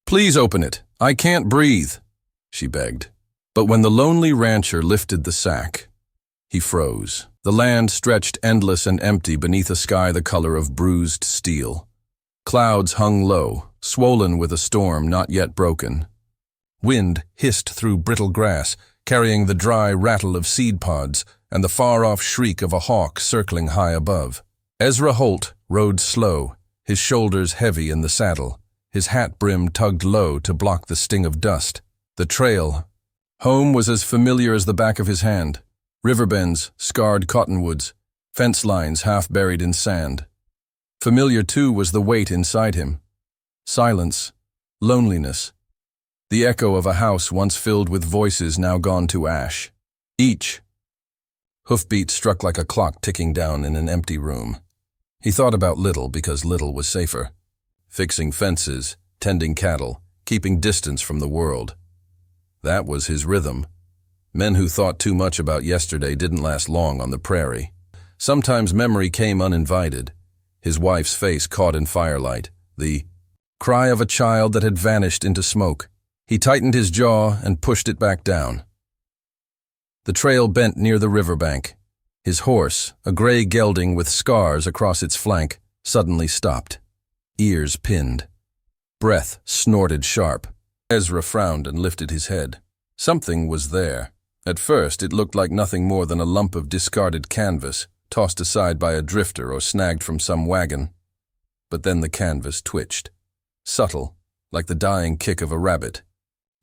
"Please open it. I can't breathe," she begged. But when the lonely rancher lifted the sack, he froze. The land stretched endless and empty beneath a sky the color of bruised steel. Clouds hung low, swollen with a storm not yet broken. Wind hissed through brittle grass, carrying the dry rattle of seed pods and the far-off shriek of a hawk circling high above. Ezra Holt rode slow, his shoulders heavy in the saddle, his hat brim tugged low to block the sting of dust. The trail home was as familiar as the back of his hand. Riverbends, scarred cottonwoods, fence lines half buried in sand. Familiar, too, was the weight inside him. Silence, loneliness. The echo of a house once filled with voices now gone to ash. Each hoofbeat struck like a clock ticking down in an empty room. He thought about Little because Little was safer. Fixing fences, tending cattle, keeping distance from the world. That was his rhythm. Men who thought too much about yesterday didn't last long on the prairie. Sometimes memory came uninvited. His wife's face caught in firelight, the cry of a child that had vanished into smoke. He tightened his jaw and pushed it back down. The trail bent near the riverbank. His horse, a gray gelding with scars across its flank, suddenly stopped. Ears pinned. Breath snorted sharp. Ezra frowned and lifted his head. Something was there. At first, it looked like nothing more than a lump of discarded canvas, tossed aside by a drifter or snagged from some wagon. But then the canvas twitched. Subtle, like the dying kick of a rabbit.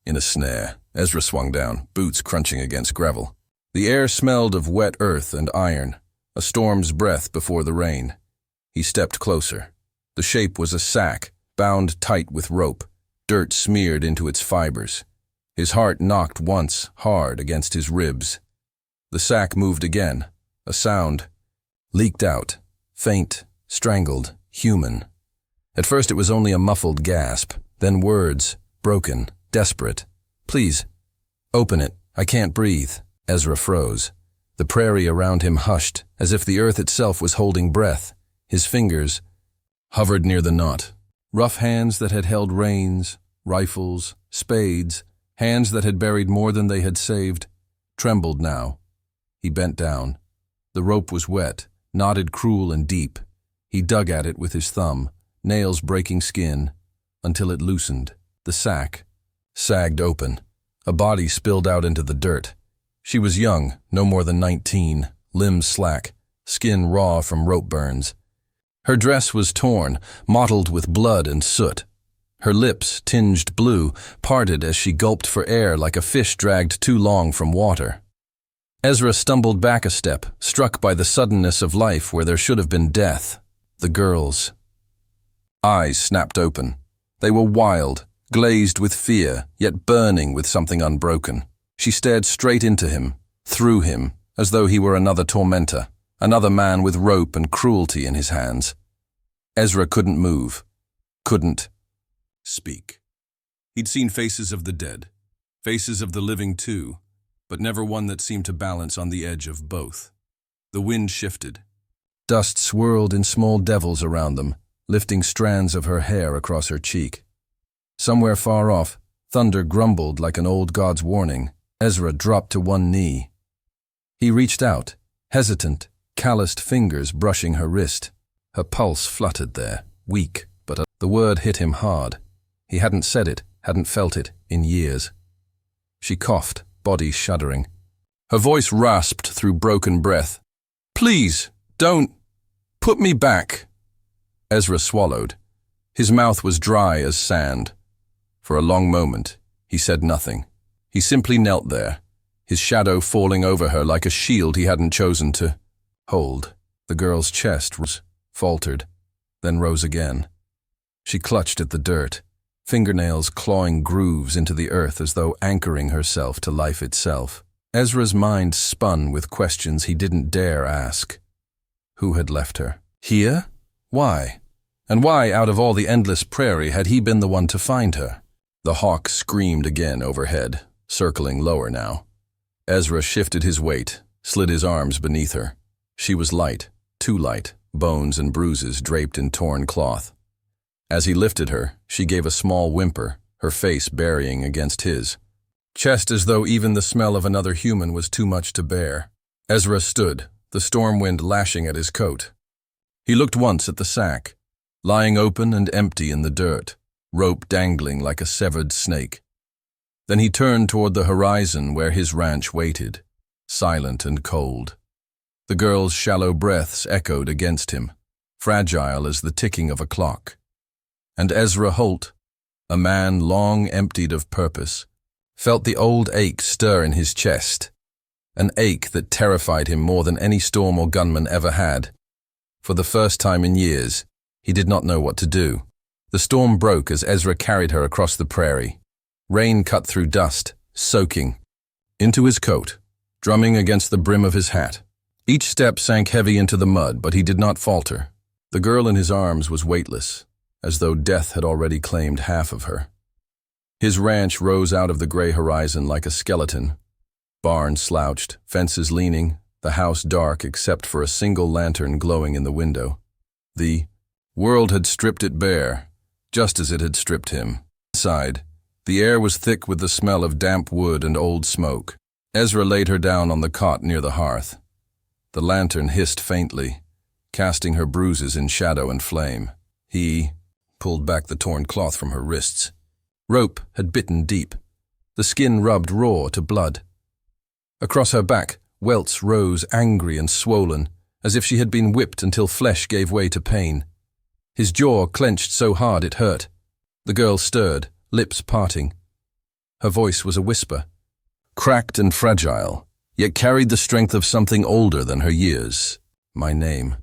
In a snare, Ezra swung down, boots crunching against gravel. The air smelled of wet earth and iron, a storm's breath before the rain. He stepped closer. The shape was a sack, bound tight with rope, dirt smeared into its fibers. His heart knocked once, hard, against his ribs. The sack moved again. A sound leaked out, faint, strangled, human. At first it was only a muffled gasp, then words, broken, desperate. "Please, open it. I can't breathe." Ezra froze. The prairie around him hushed, as if the earth itself was holding breath. His fingers hovered near the knot. Rough hands that had held reins, rifles, spades, hands that had buried more than they had saved, trembled now. He bent down. The rope was wet, knotted cruel and deep. He dug at it with his thumb, nails breaking skin, until it loosened. The sack sagged open. A body spilled out into the dirt. She was young, no more than 19, limbs slack, skin raw from rope burns. Her dress was torn, mottled with blood and soot. Her lips, tinged blue, parted as she gulped for air like a fish dragged too long from water. Ezra stumbled back a step, struck by the suddenness of life where there should have been death. The girl's eyes snapped open. They were wild, glazed with fear, yet burning with something unbroken. She stared straight into him, through him, as though he were another tormentor, another man with rope and cruelty in his hands. Ezra couldn't move, couldn't speak. He'd seen faces of the dead, faces of the living too, but never one that seemed to balance on the edge of both. The wind shifted. Dust swirled in small devils around them, lifting strands of her hair across her cheek. Somewhere far off, thunder grumbled like an old god's warning. Ezra dropped to one knee. He reached out, hesitant, calloused fingers brushing her wrist. Her pulse fluttered there, weak, but the word hit him hard. He hadn't said it, hadn't felt it, in years. She coughed, body shuddering. Her voice rasped through broken breath. "Please, don't put me back." Ezra swallowed. His mouth was dry as sand. For a long moment, he said nothing. He simply knelt there, his shadow falling over her like a shield he hadn't chosen to hold. The girl's chest faltered, then rose again. She clutched at the dirt, fingernails clawing grooves into the earth as though anchoring herself to life itself. Ezra's mind spun with questions he didn't dare ask. Who had left her? Here? Why? And why, out of all the endless prairie, had he been the one to find her? The hawk screamed again overhead, circling lower now. Ezra shifted his weight, slid his arms beneath her. She was light, too light, bones and bruises draped in torn cloth. As he lifted her, she gave a small whimper, her face burying against his, chest as though even the smell of another human was too much to bear. Ezra stood, the storm wind lashing at his coat. He looked once at the sack, lying open and empty in the dirt, rope dangling like a severed snake. Then he turned toward the horizon where his ranch waited, silent and cold. The girl's shallow breaths echoed against him, fragile as the ticking of a clock. And Ezra Holt, a man long emptied of purpose, felt the old ache stir in his chest, an ache that terrified him more than any storm or gunman ever had. For the first time in years, he did not know what to do. The storm broke as Ezra carried her across the prairie. Rain cut through dust, soaking into his coat, drumming against the brim of his hat. Each step sank heavy into the mud, but he did not falter. The girl in his arms was weightless, as though death had already claimed half of her. His ranch rose out of the gray horizon like a skeleton. Barns slouched, fences leaning, the house dark except for a single lantern glowing in the window. The world had stripped it bare, just as it had stripped him. Inside, the air was thick with the smell of damp wood and old smoke. Ezra laid her down on the cot near the hearth. The lantern hissed faintly, casting her bruises in shadow and flame. He pulled back the torn cloth from her wrists. Rope had bitten deep. The skin rubbed raw to blood. Across her back, welts rose angry and swollen, as if she had been whipped until flesh gave way to pain. His jaw clenched so hard it hurt. The girl stirred, lips parting. Her voice was a whisper, cracked and fragile, yet carried the strength of something older than her years. My name.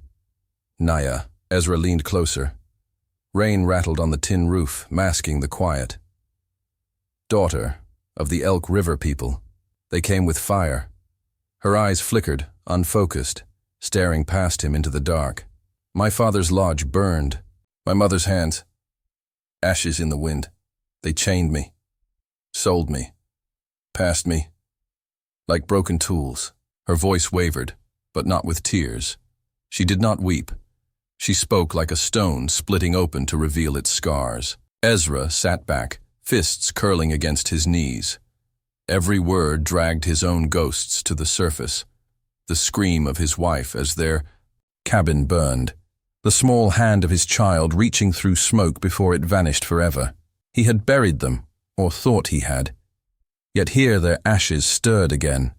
Naya. Ezra leaned closer. Rain rattled on the tin roof, masking the quiet. Daughter of the Elk River people. They came with fire. Her eyes flickered, unfocused, staring past him into the dark. My father's lodge burned. My mother's hands. Ashes in the wind. They chained me. Sold me. Passed me. Like broken tools. Her voice wavered, but not with tears. She did not weep. She spoke like a stone splitting open to reveal its scars. Ezra sat back, fists curling against his knees. Every word dragged his own ghosts to the surface. The scream of his wife as their cabin burned. The small hand of his child reaching through smoke before it vanished forever. He had buried them, or thought he had. Yet here their ashes stirred again,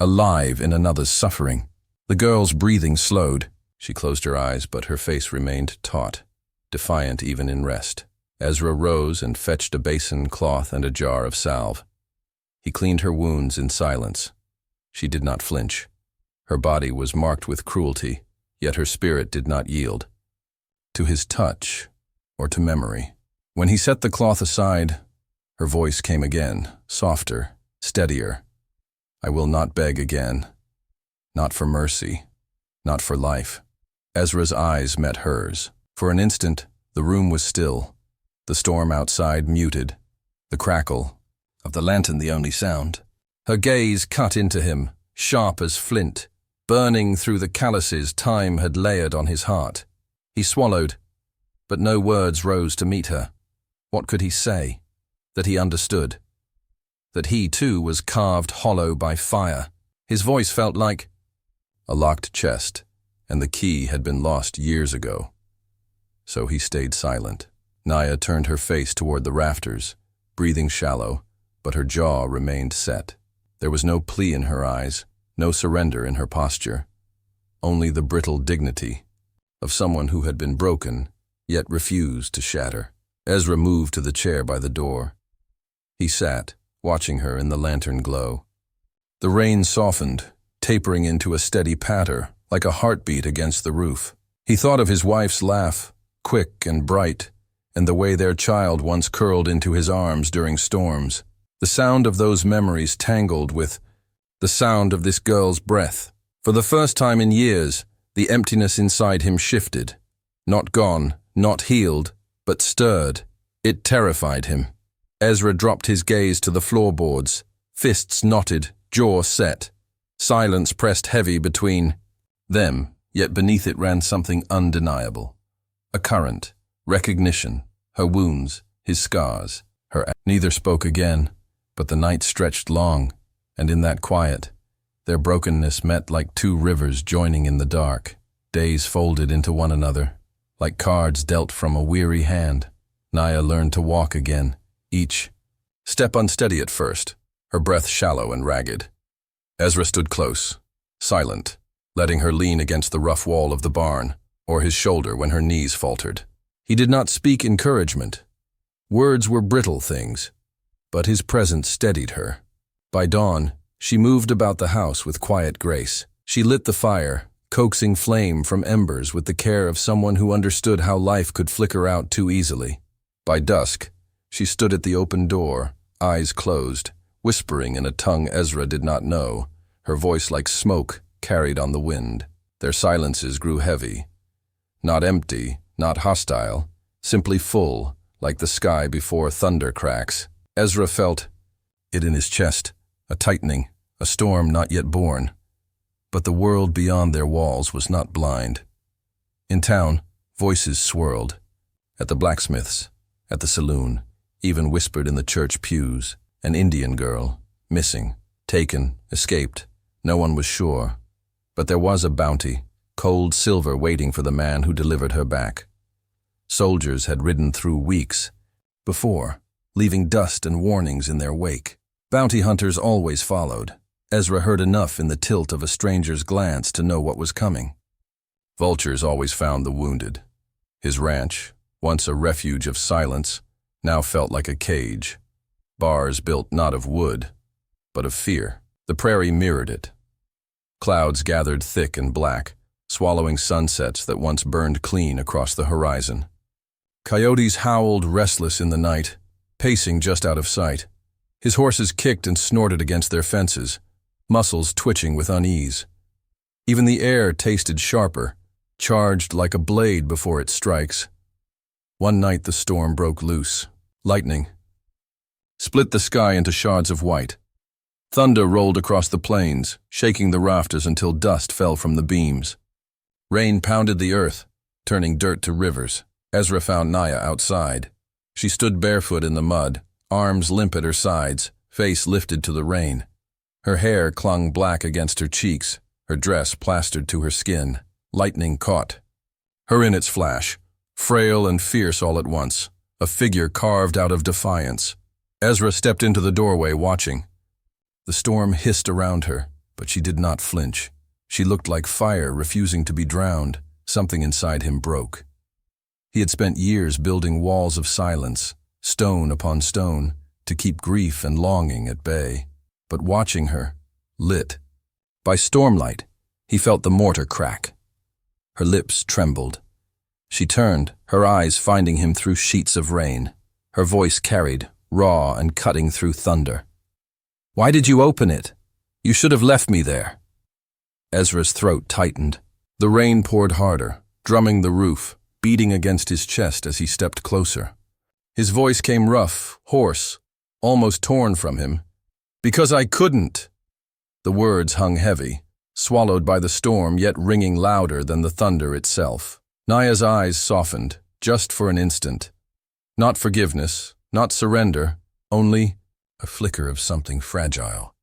alive in another's suffering. The girl's breathing slowed. She closed her eyes, but her face remained taut, defiant even in rest. Ezra rose and fetched a basin, cloth, and a jar of salve. He cleaned her wounds in silence. She did not flinch. Her body was marked with cruelty, yet her spirit did not yield. To his touch, or to memory. When he set the cloth aside, her voice came again, softer, steadier. I will not beg again. Not for mercy. Not for life. Ezra's eyes met hers. For an instant, the room was still. The storm outside muted. The crackle of the lantern the only sound. Her gaze cut into him, sharp as flint, burning through the calluses time had layered on his heart. He swallowed, but no words rose to meet her. What could he say? That he understood. That he, too, was carved hollow by fire. His voice felt like a locked chest, and the key had been lost years ago. So he stayed silent. Naya turned her face toward the rafters, breathing shallow, but her jaw remained set. There was no plea in her eyes, no surrender in her posture, only the brittle dignity of someone who had been broken, yet refused to shatter. Ezra moved to the chair by the door. He sat, watching her in the lantern glow. The rain softened, tapering into a steady patter, like a heartbeat against the roof. He thought of his wife's laugh, quick and bright, and the way their child once curled into his arms during storms. The sound of those memories tangled with the sound of this girl's breath. For the first time in years, the emptiness inside him shifted. Not gone, not healed, but stirred. It terrified him. Ezra dropped his gaze to the floorboards, fists knotted, jaw set. Silence pressed heavy between them, yet beneath it ran something undeniable. A current, recognition, her wounds, his scars. Neither spoke again, but the night stretched long, and in that quiet, their brokenness met like two rivers joining in the dark. Days folded into one another, like cards dealt from a weary hand. Naya learned to walk again, each step unsteady at first, her breath shallow and ragged. Ezra stood close, silent, letting her lean against the rough wall of the barn, or his shoulder when her knees faltered. He did not speak encouragement. Words were brittle things, but his presence steadied her. By dawn, she moved about the house with quiet grace. She lit the fire, coaxing flame from embers with the care of someone who understood how life could flicker out too easily. By dusk, she stood at the open door, eyes closed, whispering in a tongue Ezra did not know, her voice like smoke carried on the wind. Their silences grew heavy. Not empty, not hostile, simply full, like the sky before thunder cracks. Ezra felt it in his chest, a tightening, a storm not yet born. But the world beyond their walls was not blind. In town, voices swirled. At the blacksmith's, at the saloon, even whispered in the church pews. An Indian girl, missing, taken, escaped. No one was sure. But there was a bounty, cold silver waiting for the man who delivered her back. Soldiers had ridden through weeks before, leaving dust and warnings in their wake. Bounty hunters always followed. Ezra heard enough in the tilt of a stranger's glance to know what was coming. Vultures always found the wounded. His ranch, once a refuge of silence, now felt like a cage. Bars built not of wood, but of fear. The prairie mirrored it. Clouds gathered thick and black, swallowing sunsets that once burned clean across the horizon. Coyotes howled restless in the night, pacing just out of sight. His horses kicked and snorted against their fences, muscles twitching with unease. Even the air tasted sharper, charged like a blade before it strikes. One night the storm broke loose. Lightning split the sky into shards of white. Thunder rolled across the plains, shaking the rafters until dust fell from the beams. Rain pounded the earth, turning dirt to rivers. Ezra found Naya outside. She stood barefoot in the mud, arms limp at her sides, face lifted to the rain. Her hair clung black against her cheeks, her dress plastered to her skin. Lightning caught her in its flash, frail and fierce all at once, a figure carved out of defiance. Ezra stepped into the doorway, watching. The storm hissed around her, but she did not flinch. She looked like fire refusing to be drowned. Something inside him broke. He had spent years building walls of silence, stone upon stone, to keep grief and longing at bay. But watching her, lit by stormlight, he felt the mortar crack. Her lips trembled. She turned, her eyes finding him through sheets of rain. Her voice carried, raw and cutting through thunder. "Why did you open it? You should have left me there." Ezra's throat tightened. The rain poured harder, drumming the roof, beating against his chest as he stepped closer. His voice came rough, hoarse, almost torn from him. "Because I couldn't." The words hung heavy, swallowed by the storm yet ringing louder than the thunder itself. Naya's eyes softened, just for an instant. Not forgiveness, not surrender, only a flicker of something fragile,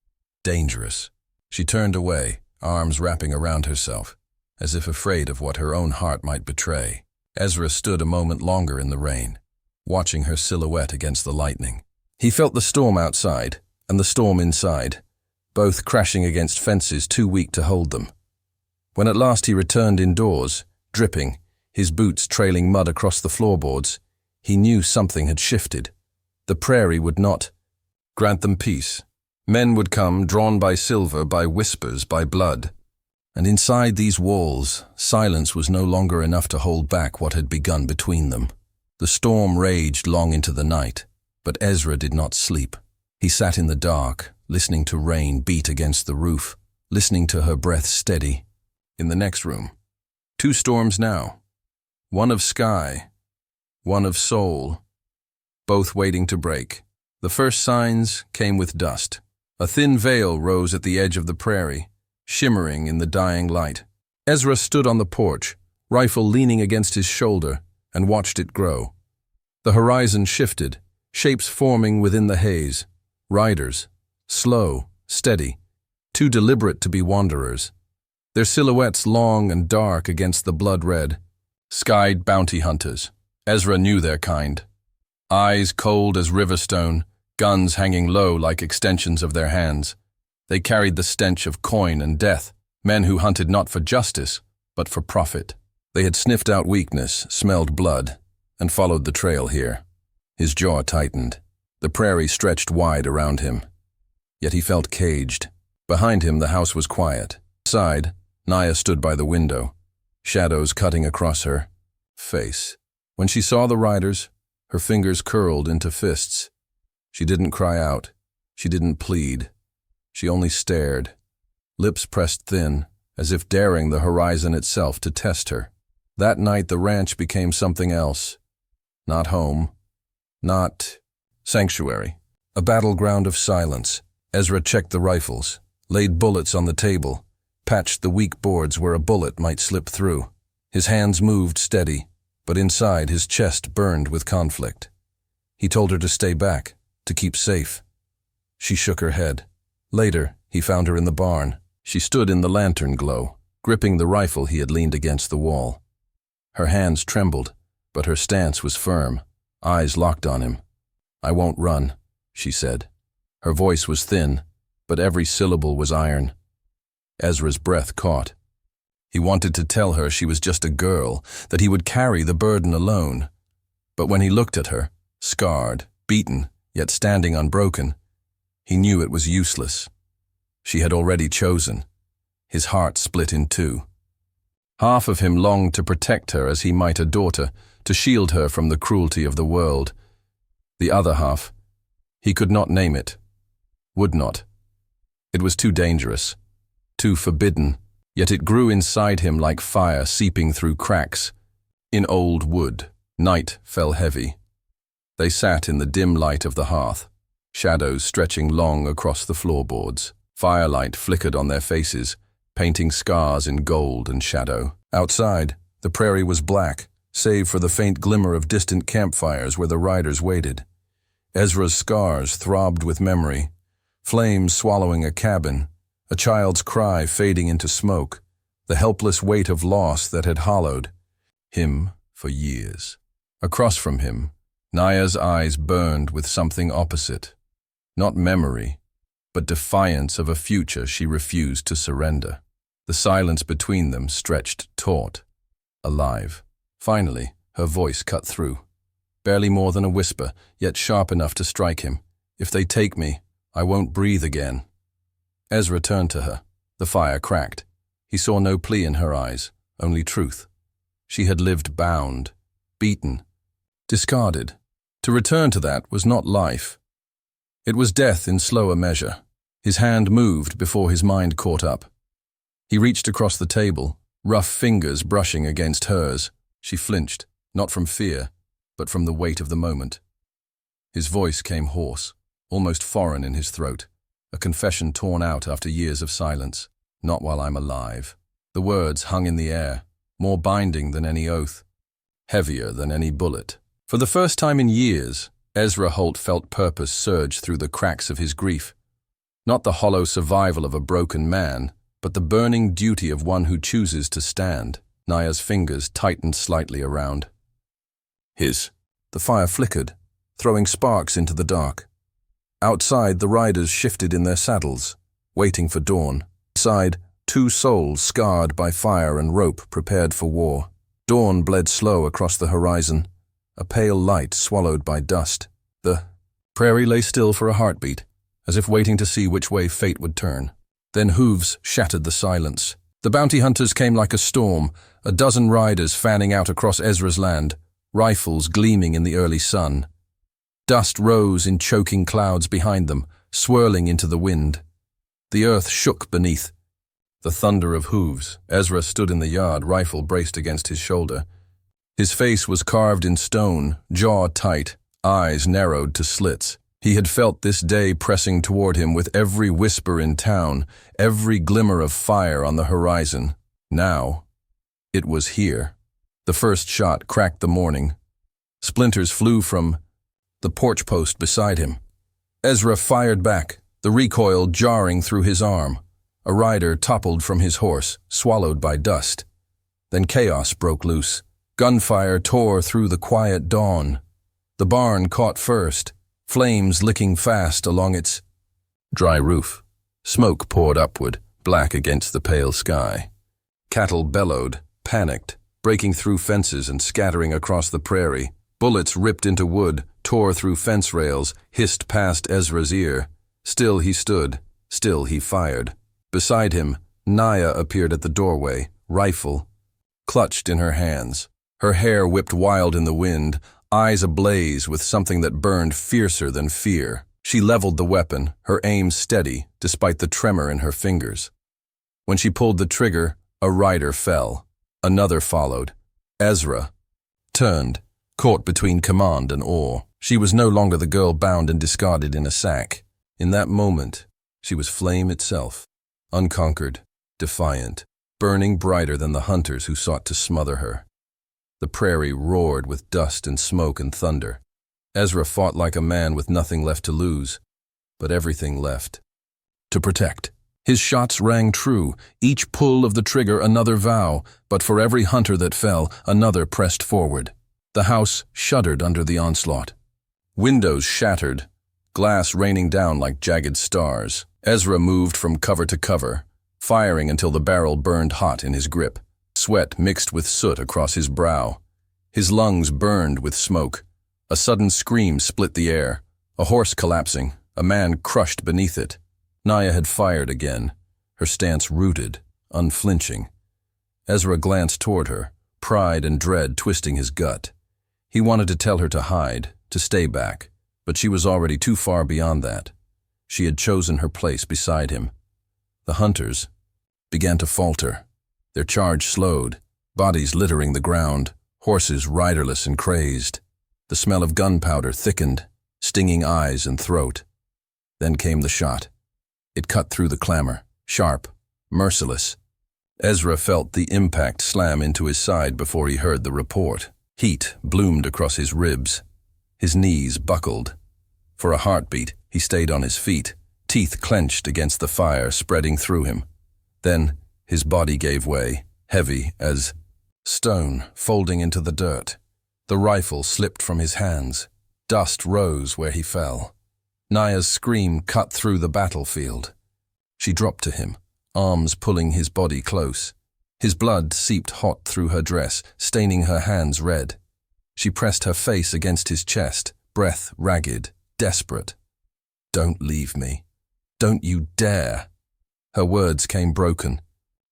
dangerous. She turned away, arms wrapping around herself, as if afraid of what her own heart might betray. Ezra stood a moment longer in the rain, watching her silhouette against the lightning. He felt the storm outside, and the storm inside, both crashing against fences too weak to hold them. When at last he returned indoors, dripping, his boots trailing mud across the floorboards, he knew something had shifted. The prairie would not grant them peace. Men would come, drawn by silver, by whispers, by blood. And inside these walls, silence was no longer enough to hold back what had begun between them. The storm raged long into the night, but Ezra did not sleep. He sat in the dark, listening to rain beat against the roof, listening to her breath steady. In the next room, two storms now. One of sky, one of soul, both waiting to break. The first signs came with dust. A thin veil rose at the edge of the prairie, shimmering in the dying light. Ezra stood on the porch, rifle leaning against his shoulder, and watched it grow. The horizon shifted, shapes forming within the haze. Riders, slow, steady, too deliberate to be wanderers. Their silhouettes long and dark against the blood-red. Skied bounty hunters. Ezra knew their kind. Eyes cold as riverstone, guns hanging low like extensions of their hands. They carried the stench of coin and death, men who hunted not for justice, but for profit. They had sniffed out weakness, smelled blood, and followed the trail here. His jaw tightened. The prairie stretched wide around him. Yet he felt caged. Behind him the house was quiet. Outside, Naya stood by the window, shadows cutting across her face. When she saw the riders, her fingers curled into fists. She didn't cry out. She didn't plead. She only stared, lips pressed thin, as if daring the horizon itself to test her. That night the ranch became something else. Not home. Not sanctuary. A battleground of silence. Ezra checked the rifles, laid bullets on the table, patched the weak boards where a bullet might slip through. His hands moved steady, but inside his chest burned with conflict. He told her to stay back, to keep safe. She shook her head. Later, he found her in the barn. She stood in the lantern glow, gripping the rifle he had leaned against the wall. Her hands trembled, but her stance was firm, eyes locked on him. "I won't run," she said. Her voice was thin, but every syllable was iron. Ezra's breath caught. He wanted to tell her she was just a girl, that he would carry the burden alone. But when he looked at her, scarred, beaten, yet standing unbroken, he knew it was useless. She had already chosen. His heart split in two. Half of him longed to protect her as he might a daughter, to shield her from the cruelty of the world. The other half, he could not name it, would not. It was too dangerous, too forbidden, yet it grew inside him like fire seeping through cracks. In old wood, night fell heavy. They sat in the dim light of the hearth, shadows stretching long across the floorboards. Firelight flickered on their faces, painting scars in gold and shadow. Outside, the prairie was black, save for the faint glimmer of distant campfires where the riders waited. Ezra's scars throbbed with memory, flames swallowing a cabin, a child's cry fading into smoke, the helpless weight of loss that had hollowed him for years. Across from him, Naya's eyes burned with something opposite. Not memory, but defiance of a future she refused to surrender. The silence between them stretched taut, alive. Finally, her voice cut through. Barely more than a whisper, yet sharp enough to strike him. "If they take me, I won't breathe again." Ezra turned to her. The fire cracked. He saw no plea in her eyes, only truth. She had lived bound, beaten, discarded. To return to that was not life. It was death in slower measure. His hand moved before his mind caught up. He reached across the table, rough fingers brushing against hers. She flinched, not from fear, but from the weight of the moment. His voice came hoarse, almost foreign in his throat, a confession torn out after years of silence. "Not while I'm alive." The words hung in the air, more binding than any oath, heavier than any bullet. For the first time in years, Ezra Holt felt purpose surge through the cracks of his grief. Not the hollow survival of a broken man, but the burning duty of one who chooses to stand. Naya's fingers tightened slightly around his. The fire flickered, throwing sparks into the dark. Outside, the riders shifted in their saddles, waiting for dawn. Inside, two souls scarred by fire and rope prepared for war. Dawn bled slow across the horizon, a pale light swallowed by dust. The prairie lay still for a heartbeat, as if waiting to see which way fate would turn. Then hooves shattered the silence. The bounty hunters came like a storm, a dozen riders fanning out across Ezra's land, rifles gleaming in the early sun. Dust rose in choking clouds behind them, swirling into the wind. The earth shook beneath. The thunder of hooves. Ezra stood in the yard, rifle braced against his shoulder. His face was carved in stone, jaw tight, eyes narrowed to slits. He had felt this day pressing toward him with every whisper in town, every glimmer of fire on the horizon. Now, it was here. The first shot cracked the morning. Splinters flew from the porch post beside him. Ezra fired back, the recoil jarring through his arm. A rider toppled from his horse, swallowed by dust. Then chaos broke loose. Gunfire tore through the quiet dawn. The barn caught first, flames licking fast along its dry roof. Smoke poured upward, black against the pale sky. Cattle bellowed, panicked, breaking through fences and scattering across the prairie. Bullets ripped into wood, tore through fence rails, hissed past Ezra's ear. Still he stood, still he fired. Beside him, Naya appeared at the doorway, rifle clutched in her hands. Her hair whipped wild in the wind, eyes ablaze with something that burned fiercer than fear. She leveled the weapon, her aim steady, despite the tremor in her fingers. When she pulled the trigger, a rider fell. Another followed. Ezra turned, caught between command and awe. She was no longer the girl bound and discarded in a sack. In that moment, she was flame itself, unconquered, defiant, burning brighter than the hunters who sought to smother her. The prairie roared with dust and smoke and thunder. Ezra fought like a man with nothing left to lose, but everything left to protect. His shots rang true, each pull of the trigger another vow, but for every hunter that fell, another pressed forward. The house shuddered under the onslaught. Windows shattered, glass raining down like jagged stars. Ezra moved from cover to cover, firing until the barrel burned hot in his grip. Sweat mixed with soot across his brow. His lungs burned with smoke. A sudden scream split the air. A horse collapsing, a man crushed beneath it. Naya had fired again, her stance rooted, unflinching. Ezra glanced toward her, pride and dread twisting his gut. He wanted to tell her to hide, to stay back, but she was already too far beyond that. She had chosen her place beside him. The hunters began to falter. Their charge slowed, bodies littering the ground, horses riderless and crazed. The smell of gunpowder thickened, stinging eyes and throat. Then came the shot. It cut through the clamor, sharp, merciless. Ezra felt the impact slam into his side before he heard the report. Heat bloomed across his ribs. His knees buckled. For a heartbeat, he stayed on his feet, teeth clenched against the fire spreading through him. Then his body gave way, heavy as stone folding into the dirt. The rifle slipped from his hands. Dust rose where he fell. Naya's scream cut through the battlefield. She dropped to him, arms pulling his body close. His blood seeped hot through her dress, staining her hands red. She pressed her face against his chest, breath ragged, desperate. "Don't leave me. Don't you dare." Her words came broken,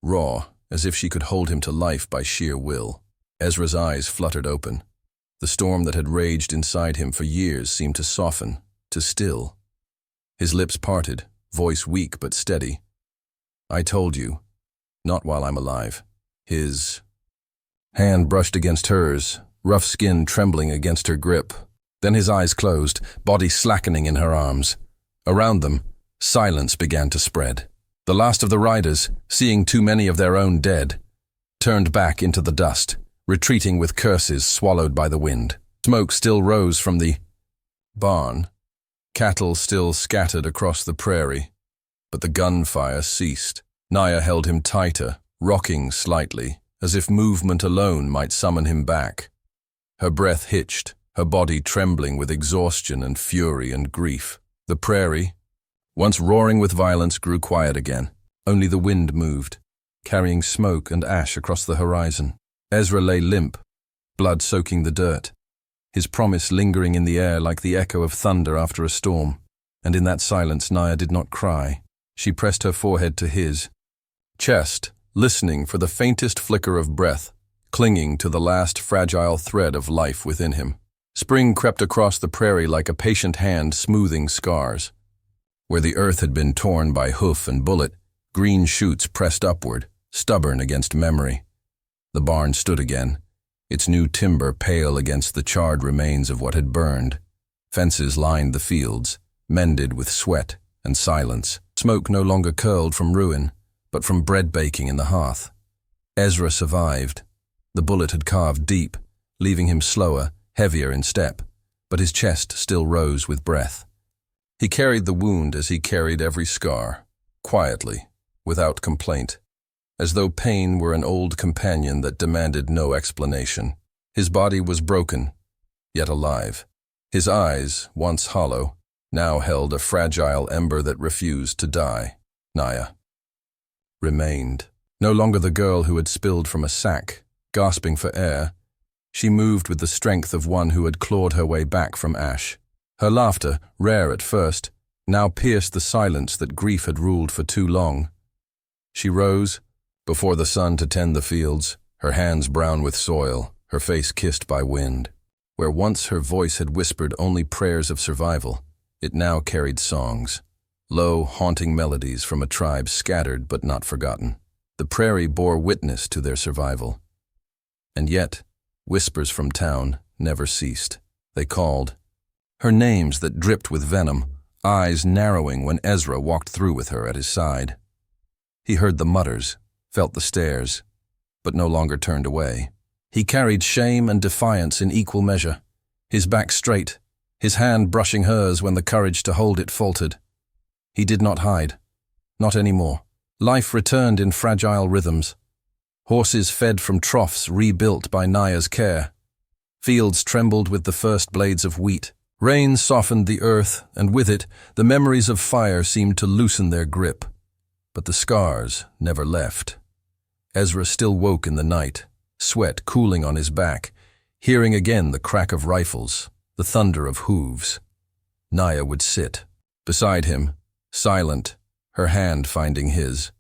raw, as if she could hold him to life by sheer will. Ezra's eyes fluttered open. The storm that had raged inside him for years seemed to soften, to still. His lips parted, voice weak but steady. "I told you, not while I'm alive." His hand brushed against hers, rough skin trembling against her grip. Then his eyes closed, body slackening in her arms. Around them, silence began to spread. The last of the riders, seeing too many of their own dead, turned back into the dust, retreating with curses swallowed by the wind. Smoke still rose from the barn. Cattle still scattered across the prairie, but the gunfire ceased. Naya held him tighter, rocking slightly, as if movement alone might summon him back. Her breath hitched, her body trembling with exhaustion and fury and grief. The prairie, once roaring with violence, grew quiet again. Only the wind moved, carrying smoke and ash across the horizon. Ezra lay limp, blood soaking the dirt, his promise lingering in the air like the echo of thunder after a storm. And in that silence, Naya did not cry. She pressed her forehead to his chest, listening for the faintest flicker of breath, clinging to the last fragile thread of life within him. Spring crept across the prairie like a patient hand smoothing scars. Where the earth had been torn by hoof and bullet, green shoots pressed upward, stubborn against memory. The barn stood again, its new timber pale against the charred remains of what had burned. Fences lined the fields, mended with sweat and silence. Smoke no longer curled from ruin, but from bread baking in the hearth. Ezra survived. The bullet had carved deep, leaving him slower, heavier in step, but his chest still rose with breath. He carried the wound as he carried every scar, quietly, without complaint, as though pain were an old companion that demanded no explanation. His body was broken, yet alive. His eyes, once hollow, now held a fragile ember that refused to die. Naya remained. No longer the girl who had spilled from a sack, gasping for air. She moved with the strength of one who had clawed her way back from ash. Her laughter, rare at first, now pierced the silence that grief had ruled for too long. She rose, before the sun to tend the fields, her hands brown with soil, her face kissed by wind. Where once her voice had whispered only prayers of survival, it now carried songs, low, haunting melodies from a tribe scattered but not forgotten. The prairie bore witness to their survival. And yet, whispers from town never ceased. They called. Her names that dripped with venom, eyes narrowing when Ezra walked through with her at his side. He heard the mutters, felt the stares, but no longer turned away. He carried shame and defiance in equal measure, his back straight, his hand brushing hers when the courage to hold it faltered. He did not hide. Not anymore. Life returned in fragile rhythms. Horses fed from troughs rebuilt by Naya's care. Fields trembled with the first blades of wheat. Rain softened the earth, and with it, the memories of fire seemed to loosen their grip. But the scars never left. Ezra still woke in the night, sweat cooling on his back, hearing again the crack of rifles, the thunder of hooves. Naya would sit beside him, silent, her hand finding his.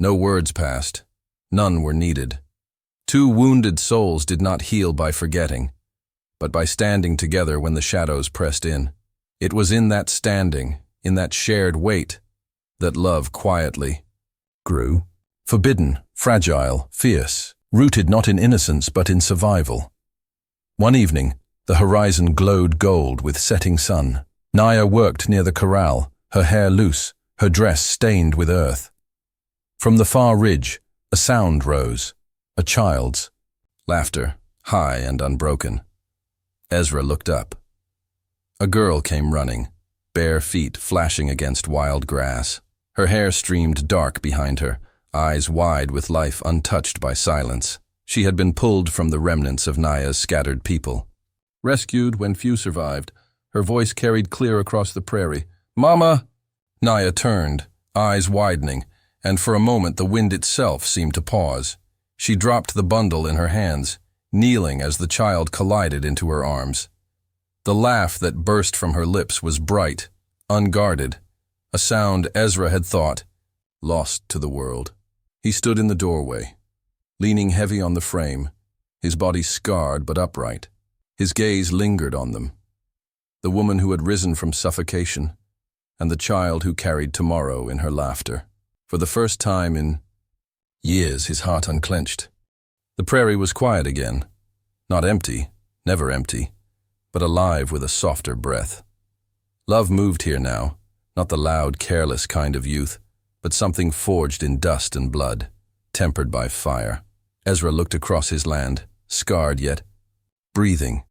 No words passed. None were needed. Two wounded souls did not heal by forgetting, but by standing together when the shadows pressed in. It was in that standing, in that shared weight, that love quietly grew. Forbidden, fragile, fierce, rooted not in innocence but in survival. One evening, the horizon glowed gold with setting sun. Naya worked near the corral, her hair loose, her dress stained with earth. From the far ridge, a sound rose, a child's, laughter, high and unbroken. Ezra looked up. A girl came running, bare feet flashing against wild grass. Her hair streamed dark behind her, eyes wide with life untouched by silence. She had been pulled from the remnants of Naya's scattered people. Rescued when few survived, her voice carried clear across the prairie. "Mama!" Naya turned, eyes widening, and for a moment the wind itself seemed to pause. She dropped the bundle in her hands, kneeling as the child collided into her arms. The laugh that burst from her lips was bright, unguarded, a sound Ezra had thought lost to the world. He stood in the doorway, leaning heavy on the frame, his body scarred but upright. His gaze lingered on them, the woman who had risen from suffocation, and the child who carried tomorrow in her laughter. For the first time in years, his heart unclenched. The prairie was quiet again, not empty, never empty, but alive with a softer breath. Love moved here now, not the loud, careless kind of youth, but something forged in dust and blood, tempered by fire. Ezra looked across his land, scarred yet breathing,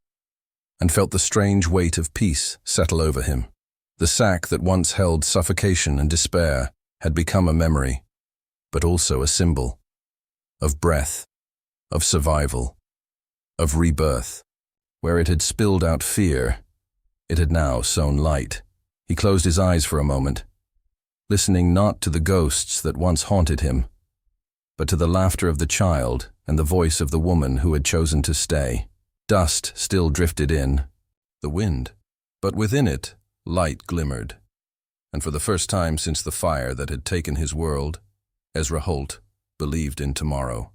and felt the strange weight of peace settle over him. The sack that once held suffocation and despair had become a memory, but also a symbol of breath, of survival, of rebirth. Where it had spilled out fear, it had now sown light. He closed his eyes for a moment, listening not to the ghosts that once haunted him, but to the laughter of the child and the voice of the woman who had chosen to stay. Dust still drifted in, the wind, but within it, light glimmered. And for the first time since the fire that had taken his world, Ezra Holt believed in tomorrow.